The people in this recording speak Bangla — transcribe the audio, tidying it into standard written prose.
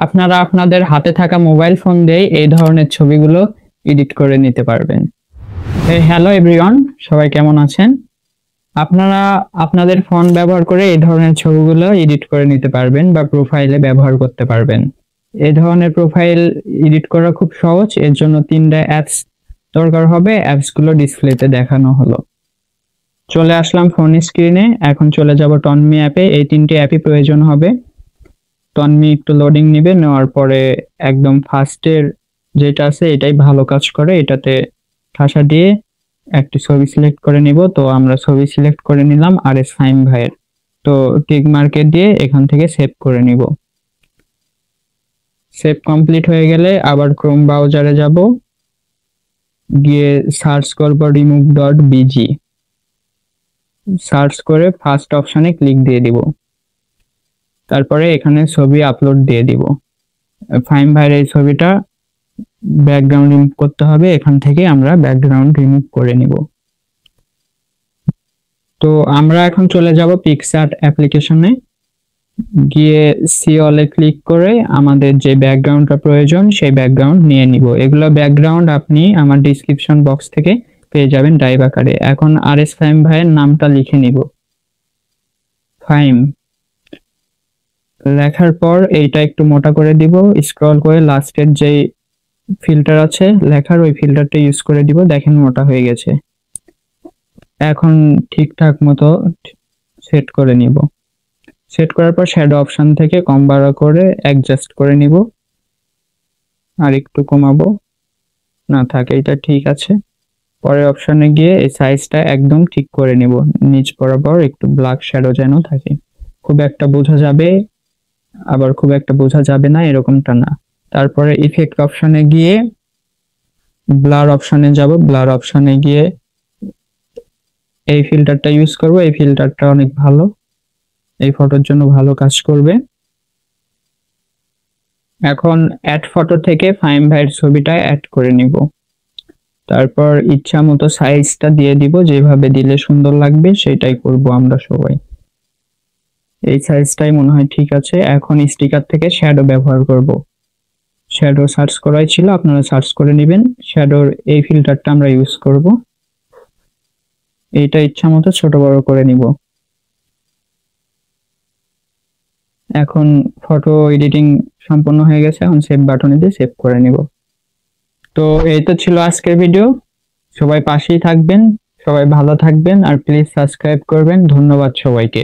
আপনারা আপনাদের হাতে থাকা মোবাইল ফোন দিয়ে এই ধরনের ছবিগুলো এডিট করে নিতে পারবেন। হ্যালো এভরিওয়ান, সবাই কেমন আছেন? আপনারা আপনাদের ফোন ব্যবহার করে এই ধরনের ছবিগুলো এডিট করে নিতে পারবেন বা প্রোফাইলে ব্যবহার করতে পারবেন। এই ধরনের প্রোফাইল এডিট করা খুব সহজ, এর জন্য 3টা অ্যাপস দরকার হবে। অ্যাপসগুলো ডিসপ্লেতে দেখানো হলো। চলে আসলাম ফোন স্ক্রিনে, এখন চলে যাব টনমি অ্যাপে। এই 3টি অ্যাপই প্রয়োজন হবে। টনমি একটু লোডিং নেবে, নেওয়ার পরে একদম ফার্স্টের যেটা আছে এটাই ভালো কাজ করে। এটাতে ঠাসা দিয়ে একটি ছবি সিলেক্ট করে নিব। তো আমরা ছবি সিলেক্ট করে নিলাম আরএস ফাহিম ভাইয়ের। তো টিক মার্কে দিয়ে এখান থেকে সেভ করে নিব। সেভ কমপ্লিট হয়ে গেলে আবার ক্রোম ব্রাউজারে যাব, গিয়ে সার্চ করব remove.bg। সার্চ করে ফার্স্ট অপশনে ক্লিক দিয়ে দিব। তারপরে এখানে ছবি আপলোড দিয়ে দিব। ফাহিম ভাইয়ের এই ছবিটা ব্যাকগ্রাউন্ড রিমুভ করতে হবে, এখান থেকে আমরা ব্যাকগ্রাউন্ড রিমুভ করে নিব। তো আমরা এখন চলে যাব পিক্সআর্ট অ্যাপ্লিকেশনে, গিয়ে সি অলে ক্লিক করে আমাদের যে ব্যাকগ্রাউন্ডটা প্রয়োজন সেই ব্যাকগ্রাউন্ড নিয়ে নিব। এগুলো ব্যাকগ্রাউন্ড আপনি আমার ডিসক্রিপশন বক্স থেকে পেয়ে যাবেন ড্রাইভ আকারে। এখন আরএস ফাহিম ভাইয়ের নামটা লিখে নিব, ফাহিম। লেখার পর এইটা একটু মোটা করে দিব, স্ক্রল করে লাস্টের যে ফিল্টার আছে লেখার, ওই ফিল্টারটা ইউজ করে দিব। দেখেন মোটা হয়ে গেছে। এখন ঠিকঠাক মতো সেট করে নিব। সেট করার পর শ্যাডো অপশন থেকে কম বাড়া করে অ্যাডজাস্ট করে নিব, আর একটু কমাবো, না থাকে এটা ঠিক আছে। পরের অপশনে গিয়ে এই সাইজটা একদম ঠিক করে নিব, নিচ বরাবর একটু ব্ল্যাক শ্যাডো যেন থাকে। খুব একটা বোঝা যাবে, আবার খুব একটা বোঝা যাবে না, এরকমটা না। তারপরে ইফেক্ট অপশনে গিয়ে ব্লার অপশনে যাব। ব্লার অপশনে গিয়ে এই ফিল্টারটা ইউজ করব। এই ফিল্টারটা অনেক ভালো, এই ফটোর জন্য ভালো কাজ করবে। এখন অ্যাড ফটো থেকে ফাহিম ভাইয়ের ছবিটা অ্যাড করে নিব। তারপর ইচ্ছা মতো সাইজটা দিয়ে দিব, যেভাবে দিলে সুন্দর লাগবে সেটাই করব আমরা সবাই। এই সাইজটাই মনে হয় ঠিক আছে। এখন স্টিকার থেকে শ্যাডো ব্যবহার করব। শ্যাডো সার্চ করাই ছিল, আপনারা সার্চ করে নেবেন। শ্যাডোর এই ফিল্টারটা আমরা ইউজ করব। এইটা ইচ্ছা মতো ছোট বড় করে নিব। এখন ফটো এডিটিং সম্পন্ন হয়ে গেছে, এখন সেভ বাটনে দিয়ে সেভ করে নিব। তো এই তো ছিল আজকের ভিডিও। সবাই পাশেই থাকবেন, সবাই ভালো থাকবেন, আর প্লিজ সাবস্ক্রাইব করবেন। ধন্যবাদ সবাইকে।